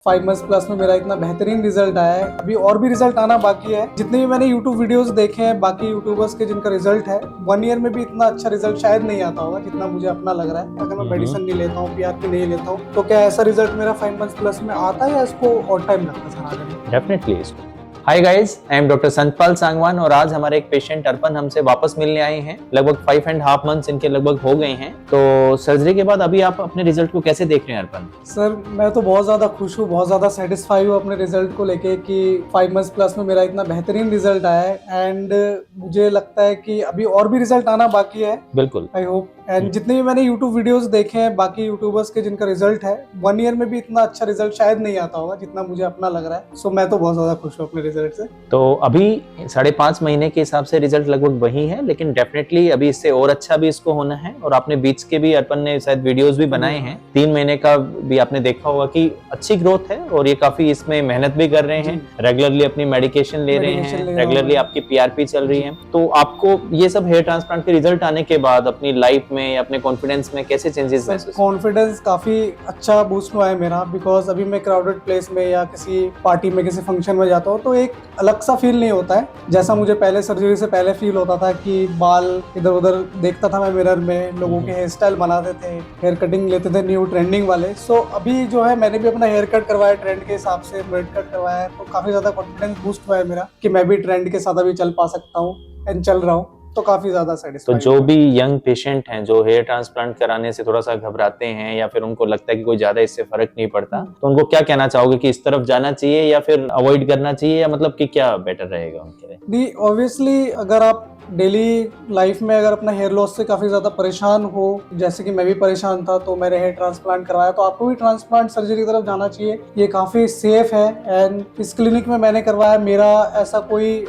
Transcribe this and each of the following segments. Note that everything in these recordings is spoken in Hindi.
5 मंथ्स प्लस में मेरा इतना बेहतरीन रिजल्ट आया है। अभी और भी रिजल्ट आना बाकी है। जितने भी मैंने यूट्यूब वीडियोस देखे हैं बाकी यूट्यूबर्स के जिनका रिजल्ट है 1 ईयर में भी इतना अच्छा रिजल्ट शायद नहीं आता होगा जितना मुझे अपना लग रहा है। अगर मैं मेडिसिन नहीं लेता हूँ, पीआरपी नहीं लेता हूँ, तो क्या ऐसा रिजल्ट मेरा 5 मंथ्स प्लस में आता है या इसको और टाइम लगता है सर आने में? Definitely. Hi guys, I am doctor Santpal Sangwan और आज हमारे एक पेशेंट अर्पण हमसे वापस मिलने आए हैं। लगभग 5.5 मंथ्स इनके लगभग हो गए हैं। तो सर्जरी के बाद अभी आप अपने रिजल्ट को कैसे देख रहे हैं अर्पण? सर मैं तो बहुत ज़्यादा खुश हूँ, बहुत ज़्यादा सेटिस्फाई हूँ अपने रिजल्ट को लेके कि 5 मंथ्स प्लस में मेरा इतना बेहतरीन रिजल्ट आया है। एंड मुझे लगता है कि अभी और भी रिजल्ट आना बाकी है। बिल्कुल, आई होप। एंड जितने भी मैंने यूट्यूब वीडियोस देखे हैं बाकी यूट्यूबर्स के जिनका रिजल्ट है 1 ईयर में भी इतना अच्छा रिजल्ट शायद नहीं आता होगा जितना मुझे अपना लग रहा है। सो मैं तो बहुत ज़्यादा खुश हूँ अपने रिजल्ट से। तो अभी 5.5 महीने के हिसाब से रिजल्ट लगभग वही है, लेकिन डेफिनेटली अभी इससे और अच्छा भी इसको होना है। और आपने बीच के भी अर्पण ने शायद वीडियोस भी बनाए हैं, 3 महीने का भी आपने देखा होगा कि अच्छी ग्रोथ है और ये काफी इसमें मेहनत भी कर रहे हैं, रेगुलरली अपनी मेडिकेशन ले रहे हैं, रेगुलरली आपकी पीआरपी चल रही है। तो आपको ये सब हेयर ट्रांसप्लांट के रिजल्ट आने के बाद अपनी लाइफ में या अपने कॉन्फिडेंस में कैसे चेंजेस महसूस? कॉन्फिडेंस काफी अच्छा बूस्ट हुआ है मेरा, बिकॉज अभी मैं क्राउडेड प्लेस में या किसी पार्टी में किसी फंक्शन में जाता हूँ तो एक अलग सा फील नहीं होता है जैसा मुझे पहले सर्जरी से पहले फील होता था कि बाल इधर उधर देखता था मैं मिरर में, लोगों के हेयर स्टाइल बनाते थे, हेयर कटिंग लेते थे न्यू ट्रेंडिंग वाले। सो अभी जो है मैंने भी अपना हेयर कट करवाया ट्रेंड के हिसाब से, ब्रेड कट करवाया है, तो काफी ज्यादा कॉन्फिडेंस बूस्ट हुआ है मेरा कि मैं भी ट्रेंड के साथ अभी चल पा सकता हूँ एंड चल रहा हूँ। तो काफी ज्यादा तो सेटिस्फाइड। जो भी यंग पेशेंट हैं जो हेयर ट्रांसप्लांट कराने से थोड़ा सा घबराते हैं या फिर उनको लगता है कि कोई ज्यादा इससे फर्क नहीं पड़ता, तो उनको क्या कहना चाहोगे कि इस तरफ जाना चाहिए या फिर अवॉइड करना चाहिए, या मतलब कि क्या बेटर रहेगा उनके लिए? नहीं, ऑब्वियसली अगर आप डेली लाइफ में अगर अपना हेयर लॉस से काफ़ी ज़्यादा परेशान हो, जैसे कि मैं भी परेशान था तो मैंने हेयर ट्रांसप्लांट करवाया, तो आपको भी ट्रांसप्लांट सर्जरी की तरफ जाना चाहिए। ये काफ़ी सेफ है एंड इस क्लिनिक में मैंने करवाया, मेरा ऐसा कोई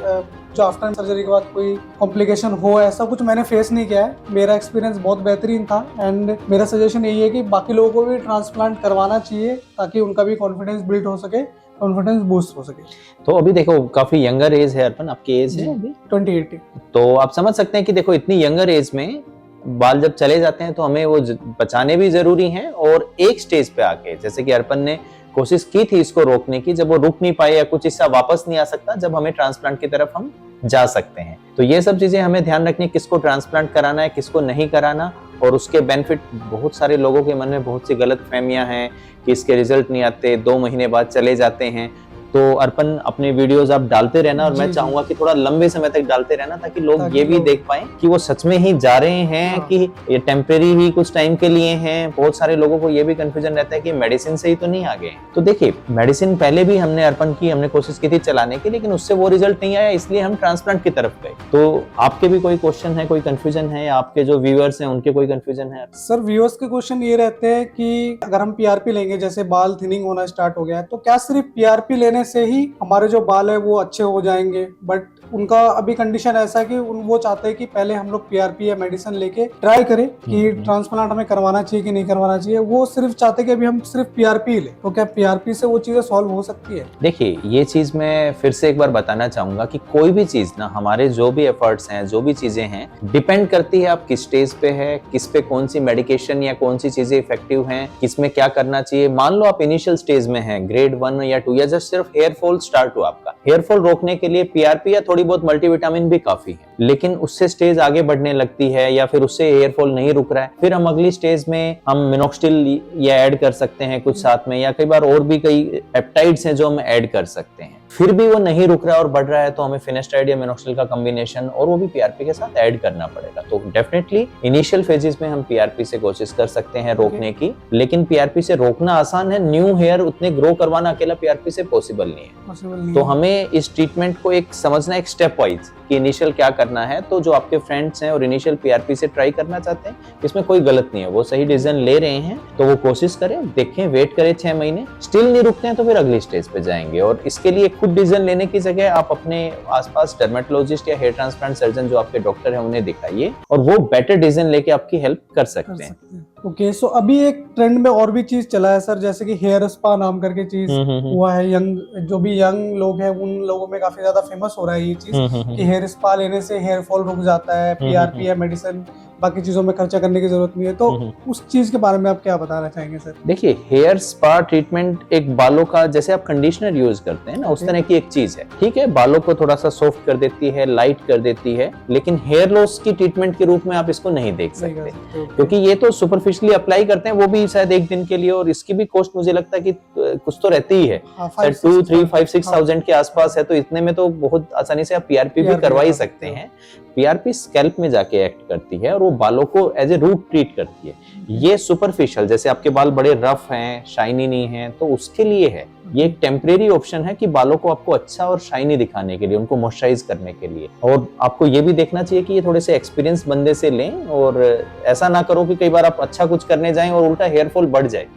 जो आफ्टर सर्जरी के बाद कोई कॉम्प्लिकेशन हो ऐसा कुछ मैंने फेस नहीं किया है। मेरा एक्सपीरियंस बहुत बेहतरीन था एंड मेरा सजेशन यही है कि बाकी लोगों को भी ट्रांसप्लांट करवाना चाहिए ताकि उनका भी कॉन्फिडेंस बिल्ड हो सके, कॉन्फिडेंस बूस्ट हो सके। तो अभी देखो काफी यंगर एज है अर्पण, आपकी एज है अभी 28। तो आप समझ सकते हैं कि देखो इतनी यंगर एज में बाल जब चले जाते हैं तो हमें वो बचाने भी जरूरी हैं। और एक स्टेज पे आके जैसे कि अर्पण ने कोशिश की थी इसको रोकने की, जब वो रुक नहीं पाए या कुछ हिस्सा वापस नहीं आ सकता, जब हमें ट्रांसप्लांट की तरफ हम जा सकते हैं। तो ये सब चीजें हमें ध्यान रखनी, किसको ट्रांसप्लांट कराना है किसको नहीं कराना। और उसके बेनिफिट, बहुत सारे लोगों के मन में बहुत सी गलत फहमियां हैं कि इसके रिजल्ट नहीं आते, 2 महीने बाद चले जाते हैं। तो अर्पण अपने वीडियोस आप डालते रहना और मैं चाहूंगा कि थोड़ा लंबे समय तक डालते रहना ताकि लोग ये भी देख पाएं कि वो सच में ही जा रहे हैं कि ये टेम्परेरी ही कुछ टाइम के लिए हैं। बहुत सारे लोगों को ये भी कंफ्यूजन रहता है कि मेडिसिन से ही तो नहीं आ गए। तो देखिए, मेडिसिन पहले भी हमने अर्पण की, हमने कोशिश की थी चलाने की, लेकिन उससे वो रिजल्ट नहीं आया, इसलिए हम ट्रांसप्लांट की तरफ गए। तो आपके भी कोई क्वेश्चन है, कोई कंफ्यूजन है, या आपके जो व्यूअर्स हैं उनके कोई कंफ्यूजन है? सर व्यूअर्स के क्वेश्चन ये रहते हैं कि अगर हम पीआरपी लेंगे, जैसे बाल थिनिंग होना स्टार्ट हो गया है, तो क्या सिर्फ पीआरपी लेने से ही हमारे जो बाल है वो अच्छे हो जाएंगे? बट उनका अभी कंडीशन ऐसा है कि वो चाहते हैं कि पहले हम लोग पीआरपी या मेडिसिन लेके ट्राई करें कि ट्रांसप्लांट हमें करवाना चाहिए कि नहीं करवाना चाहिए। वो सिर्फ चाहते हैं कि अभी हम सिर्फ पीआरपी ले, तो क्या पीआरपी से वो चीजें सॉल्व हो सकती है? देखिए, ये चीज मैं फिर से एक बार बताना चाहूंगा कि कोई भी चीज ना, हमारे जो भी एफर्ट्स हैं, जो भी चीजें हैं, डिपेंड करती है आप किस स्टेज पे है, किस पे कौन सी मेडिकेशन या कौन सी चीजें इफेक्टिव हैं, किसमें क्या करना चाहिए। मान लो आप इनिशियल स्टेज में हैं, ग्रेड 1 या 2, या जस्ट सिर्फ हेयर फॉल स्टार्ट हुआ आपका, हेयर फॉल रोकने के लिए पीआरपी या थोड़ी बहुत मल्टीविटामिन भी काफी है। लेकिन उससे स्टेज आगे बढ़ने लगती है या फिर उससे हेयर फॉल नहीं रुक रहा है, फिर हम अगली स्टेज में हम मिनोक्सिडिल या ऐड कर सकते हैं कुछ साथ में, या कई बार और भी कई पेप्टाइड्स हैं जो हम ऐड कर सकते हैं। फिर भी वो नहीं रुक रहा है और बढ़ रहा है तो हमें फिनेस्टाइड या मिनोक्सिडिल का कॉम्बिनेशन, और वो भी पीआरपी के साथ ऐड करना पड़ेगा। तो डेफिनेटली इनिशियल फेजेस में हम पीआरपी से कोशिश कर सकते हैं रोकने की, लेकिन पीआरपी से रोकना आसान है, न्यू हेयर उतने ग्रो करवाना अकेला पीआरपी से पॉसिबल नहीं है। तो हमें इस ट्रीटमेंट को एक समझना, एक स्टेप वाइज कि इनिशियल क्या करना है। तो जो आपके फ्रेंड्स हैं और इनिशियल पीआरपी से ट्राई करना चाहते हैं, इसमें कोई गलत नहीं है, वो सही डिसीजन ले रहे हैं तो वो कोशिश करें, देखें, वेट करें 6 महीने, स्टिल नहीं रुकते हैं तो फिर अगली स्टेज पे जाएंगे। और इसके लिए खुद डिसीजन लेने की जगह आप अपने आसपास डर्मेटोलॉजिस्ट या हेयर ट्रांसप्लांट सर्जन जो आपके डॉक्टर हैं उन्हें दिखाइए और वो बेटर डिसीजन लेके आपकी हेल्प कर सकते हैं। ओके, सो अभी एक ट्रेंड में और भी चीज चला है सर, जैसे कि हेयर स्पा नाम करके चीज हुआ है। जो भी यंग लोग हैं उन लोगों में काफी ज्यादा फेमस हो रहा है ये चीज कि हेयर स्पा लेने से हेयर फॉल रुक जाता है, पीआरपी या मेडिसिन बाकी चीजों में खर्चा करने की जरूरत नहीं है, तो उस चीज के बारे में आप क्या बताना चाहेंगे सर? देखिए, हेयर स्पा ट्रीटमेंट एक बालों का, जैसे आप कंडीशनर यूज करते हैं ना, उस तरह की एक चीज है। ठीक है, बालों को थोड़ा सा सॉफ्ट कर देती है, लाइट कर देती है, लेकिन हेयर लॉस की ट्रीटमेंट के रूप में आप इसको नहीं देख सकते, क्योंकि ये तो सुपरफिशियली अप्लाई करते हैं, वो भी शायद एक दिन के लिए, और इसकी भी कॉस्ट मुझे लगता है कि कुछ तो रहती ही है, 2, 3, 5, 6,000 के आसपास है। तो इतने में तो बहुत आसानी से आप पीआरपी भी करवा ही सकते हैं। पीआरपी स्कैल्प में जाके एक्ट करती है और वो बालों को एज ए रूट ट्रीट करती है। ये सुपरफिशियल, जैसे आपके बाल बड़े रफ हैं, शाइनी नहीं हैं, तो उसके लिए है। ये एक टेम्परेरी ऑप्शन है कि बालों को आपको अच्छा और शाइनी दिखाने के लिए, उनको मॉइस्चराइज करने के लिए। और आपको ये भी देखना चाहिए कि ये थोड़े से एक्सपीरियंस बंदे से लें, और ऐसा ना करो कि कई बार आप अच्छा कुछ करने जाएं और उल्टा हेयर फॉल बढ़ जाए।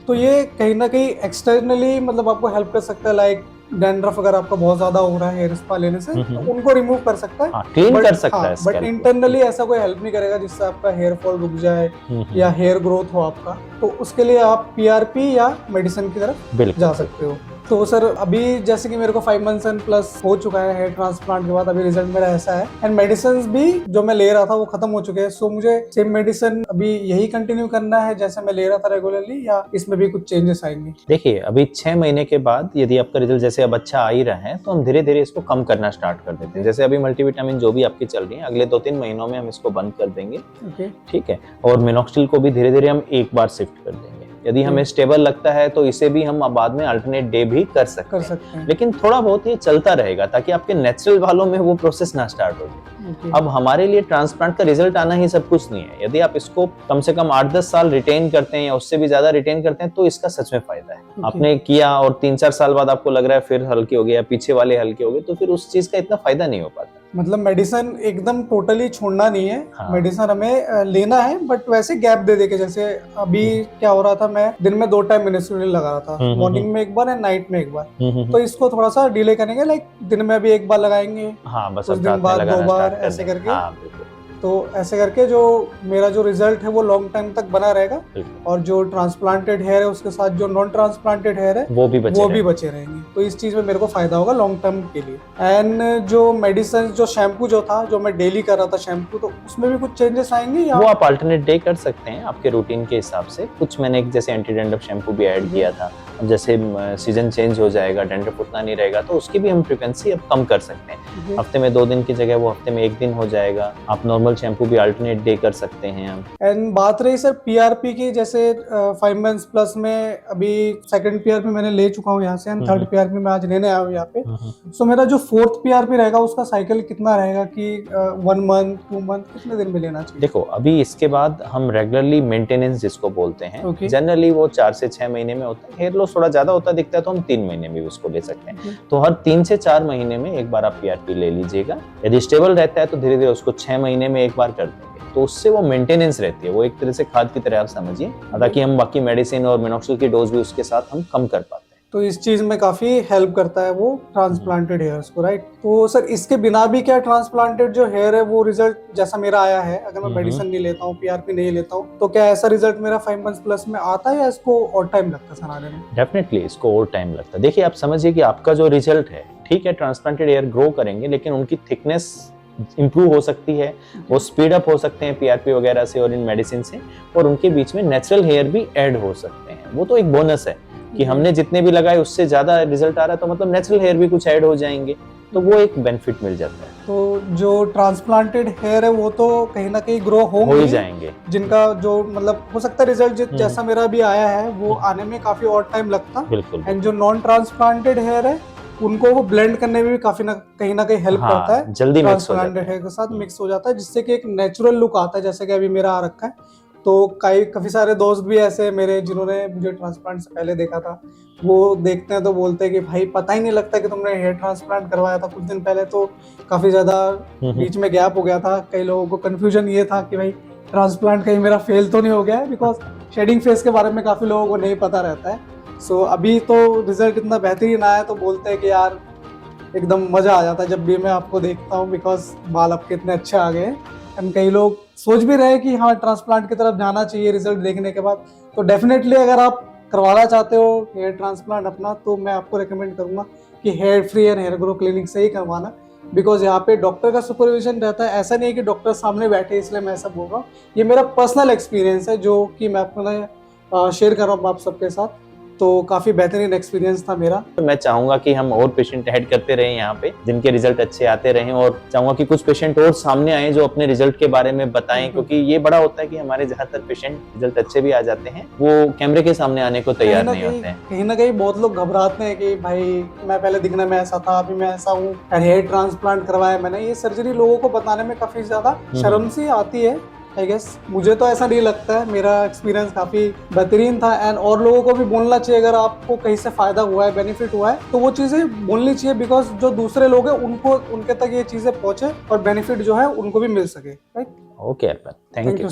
तो ये कहीं ना कहीं एक्सटर्नली मतलब आपको हेल्प कर सकता है, लाइक डैंड्रफ अगर आपका बहुत ज्यादा हो रहा है हेयर स्पा लेने से, तो उनको रिमूव कर सकता है, क्लीन कर सकता है, बट इंटरनली ऐसा कोई हेल्प नहीं करेगा जिससे आपका हेयर फॉल रुक जाए या हेयर ग्रोथ हो आपका। तो उसके लिए आप पीआरपी या मेडिसिन की तरफ जा सकते हो। तो सर अभी जैसे कि मेरे को 5 मंथ्स एंड प्लस हो चुका है हेयर ट्रांसप्लांट के बाद, अभी रिजल्ट मेरा ऐसा है, एंड मेडिसिन भी जो मैं ले रहा था वो खत्म हो चुके हैं। सो मुझे सेम मेडिसिन अभी यही कंटिन्यू करना है जैसे मैं ले रहा था रेगुलरली, या इसमें भी कुछ चेंजेस आएंगे? देखिए, अभी 6 महीने के बाद यदि आपका रिजल्ट जैसे अब अच्छा आ ही रहा है, तो हम धीरे धीरे इसको कम करना स्टार्ट कर देते हैं। जैसे अभी मल्टीविटामिन जो भी आपकी चल रही है, अगले 2-3 महीनों में हम इसको बंद कर देंगे। ठीक है, और मिनॉक्सिडिल को भी धीरे धीरे हम एक बार शिफ्ट कर देंगे। यदि हमें स्टेबल लगता है तो इसे भी हम बाद में अल्टरनेट डे भी कर सकते हैं। लेकिन थोड़ा बहुत ये चलता रहेगा ताकि आपके नेचुरल बालों में वो प्रोसेस ना स्टार्ट हो जाए। अब हमारे लिए ट्रांसप्लांट का रिजल्ट आना ही सब कुछ नहीं है। यदि आप इसको कम से कम 8-10 साल रिटेन करते हैं या उससे भी ज्यादा रिटेन करते हैं, तो इसका सच में फायदा है। आपने किया और 3-4 साल बाद आपको लग रहा है फिर हल्के हो गए या पीछे वाले हल्के हो गए, तो फिर उस चीज का इतना फायदा नहीं हो पाता। मतलब मेडिसिन एकदम टोटली छोड़ना नहीं है। मेडिसिन हमें लेना है, बट वैसे गैप दे के, जैसे अभी क्या हो रहा था, मैं दिन में 2 टाइम मिनोक्सिडिल लगा रहा था, मॉर्निंग में एक बार एंड नाइट में एक बार। तो इसको थोड़ा सा डिले करेंगे, लाइक दिन में अभी एक बार लगाएंगे, बस कुछ दिन बाद 2 बार, ऐसे करके। तो ऐसे करके जो मेरा जो रिजल्ट है वो लॉन्ग टाइम तक बना रहेगा, और जो ट्रांसप्लांटेड हेयर है उसके साथ जो नॉन ट्रांसप्लांटेड हेयर है वो भी बचे रहेंगे। तो इस चीज में मेरे को फायदा होगा लॉन्ग टर्म के लिए। एंड जो मेडिसिन, जो शैम्पू जो था, जो मैं डेली कर रहा था शैम्पू, तो उसमें भी कुछ चेंजेस आएंगे या वो आप अल्टरनेट डे कर सकते हैं आपके रूटीन के हिसाब से। कुछ मैंने जैसे एंटी डैंड्रफ शैम्पू भी ऐड किया था। अब जैसे सीजन चेंज हो जाएगा, डैंड्रफ उतना नहीं रहेगा, तो उसकी भी हम फ्रीक्वेंसी अब कम कर सकते हैं। हफ्ते में 2 दिन की जगह वो हफ्ते में 1 दिन हो जाएगा। आप नॉर्मल शैम्पू भी अल्टरनेट डे कर सकते हैं हम। एंड बात रही सर पीआरपी की, जैसे 5 मंथ्स प्लस में अभी सेकंड पीआरपी मैंने ले चुका हूँ यहाँ से, एंड थर्ड पीआरपी मैं आज लेने आया हूँ यहाँ पे। सो मेरा जो 4th पीआरपी रहेगा उसका साइकिल कितना रहेगा कि 1 मंथ 2 मंथ कितने दिन में लेना चाहिए? देखो, अभी इसके बाद हम रेगुलरली मेंटेनेंस जिसको बोलते हैं, जनरली वो 4 से 6 महीने में होता है। हेयर लॉस थोड़ा ज्यादा होता दिखता है तो हम 3 महीने में भी उसको ले सकते हैं। तो हर 3 से 4 महीने में एक बार आप पीआरपी ले लीजिएगा। यदि स्टेबल रहता है तो धीरे धीरे उसको 6 महीने में एक बार कर देंगे, तो उससे वो मेंटेनेंस रहती है। वो एक तरह से खाद की तरह आप समझिए, ताकि हम बाकी मेडिसिन और मिनॉक्सिडिल की डोज भी उसके साथ हम कम कर पाते हैं। तो इस चीज में काफी हेल्प करता है वो ट्रांसप्लांटेड हेयर्स को, राइट? तो सर इसके बिना भी क्या ट्रांसप्लांटेड जो हेयर है वो रिजल्ट जैसा मेरा आया है, अगर मैं मेडिसिन नहीं लेता हूँ, पीआरपी नहीं लेता हूँ, तो क्या ऐसा रिजल्ट मेरा 5 मंथ्स प्लस में आता है या इसको और टाइम लगता है सर आने में? डेफिनेटली इसको और टाइम लगता है। देखिए, आप समझिए कि आपका जो रिजल्ट है, ठीक है, ट्रांसप्लांटेड हेयर ग्रो करेंगे, लेकिन उनकी थिकनेस इंप्रूव हो सकती है, वो स्पीड अप हो सकते हैं पीआरपी वगैरह से और इन मेडिसिन से, और उनके बीच में नेचुरल हेयर भी ऐड हो सकते हैं। वो तो एक बोनस है कि हमने जितने भी लगाए उससे ज्यादा रिजल्ट आ रहा है, तो मतलब नेचुरल हेयर भी कुछ ऐड हो जाएंगे, तो वो एक बेनिफिट मिल जाता है। तो जो ट्रांसप्लांटेड हेयर है वो तो कहीं ना कहीं ग्रो हो ही जाएंगे, जिनका जो मतलब हो सकता है रिजल्ट जैसा मेरा भी आया है वो आने में काफी और टाइम लगता। बिल्कुल। एंड जो नॉन ट्रांसप्लांटेड हेयर है उनको वो ब्लेंड करने में भी काफी कहीं ना कहीं हेल्प करता है, जल्दी ट्रांसप्लांटेड हेयर के साथ मिक्स हो जाता है, जिससे कि एक नेचुरल लुक आता है, जैसे कि अभी मेरा आ रखा है। तो काफी सारे दोस्त भी ऐसे मेरे जिन्होंने मुझे ट्रांसप्लांट से पहले देखा था, वो देखते हैं तो बोलते हैं कि भाई पता ही नहीं लगता कि तुमने हेयर ट्रांसप्लांट करवाया था कुछ दिन पहले। तो काफी ज्यादा बीच में गैप हो गया था, कई लोगों को कंफ्यूजन ये था कि भाई ट्रांसप्लांट कहीं मेरा फेल तो नहीं हो गया है, बिकॉज शेडिंग फेस के बारे में काफी लोगों को नहीं पता रहता है। सो अभी तो रिजल्ट इतना बेहतरीन आया तो बोलते हैं कि यार एकदम मजा आ जाता है जब भी मैं आपको देखता हूँ, बिकॉज बाल आपके इतने अच्छे आ गए। एंड कई लोग सोच भी रहे हैं कि हाँ ट्रांसप्लांट की तरफ जाना चाहिए रिजल्ट देखने के बाद। तो डेफिनेटली अगर आप करवाना चाहते हो हेयर ट्रांसप्लांट अपना, तो मैं आपको रिकमेंड करूंगा कि hair free and hair grow clinic से ही करवाना, बिकॉज यहाँ पे डॉक्टर का सुपरविजन रहता है। ऐसा नहीं है कि डॉक्टर सामने बैठे इसलिए मैं ऐसा बोल रहा हूँ। ये मेरा पर्सनल एक्सपीरियंस है जो कि मैं अपना शेयर कर रहा हूँ आप सबके साथ। तो काफ़ी बेहतरीन एक्सपीरियंस था मेरा। तो मैं चाहूंगा कि हम और पेशेंट ऐड करते रहें यहाँ पे, जिनके रिजल्ट अच्छे आते रहें, और चाहूंगा कि कुछ पेशेंट और सामने आए जो अपने रिजल्ट के बारे में बताएं, क्योंकि ये बड़ा होता है कि हमारे ज्यादातर पेशेंट रिजल्ट अच्छे भी आ जाते हैं, वो कैमरे के सामने आने को तैयार नहीं होते हैं। कहीं ना कहीं बहुत लोग घबराते हैं कि भाई मैं पहले दिखने में ऐसा था, अभी मैं ऐसा हूँ, हेयर ट्रांसप्लांट करवाया मैंने। ये सर्जरी लोगों को बताने में काफी ज्यादा शर्म सी आती है आई गेस। मुझे तो ऐसा नहीं लगता है, मेरा एक्सपीरियंस काफी बेहतरीन था। एंड और लोगों को भी बोलना चाहिए, अगर आपको कहीं से फायदा हुआ है, बेनिफिट हुआ है, तो वो चीजें बोलनी चाहिए, बिकॉज जो दूसरे लोग हैं उनको उनके तक ये चीजें पहुंचे और बेनिफिट जो है उनको भी मिल सके। Right. Okay Arpan, thank you.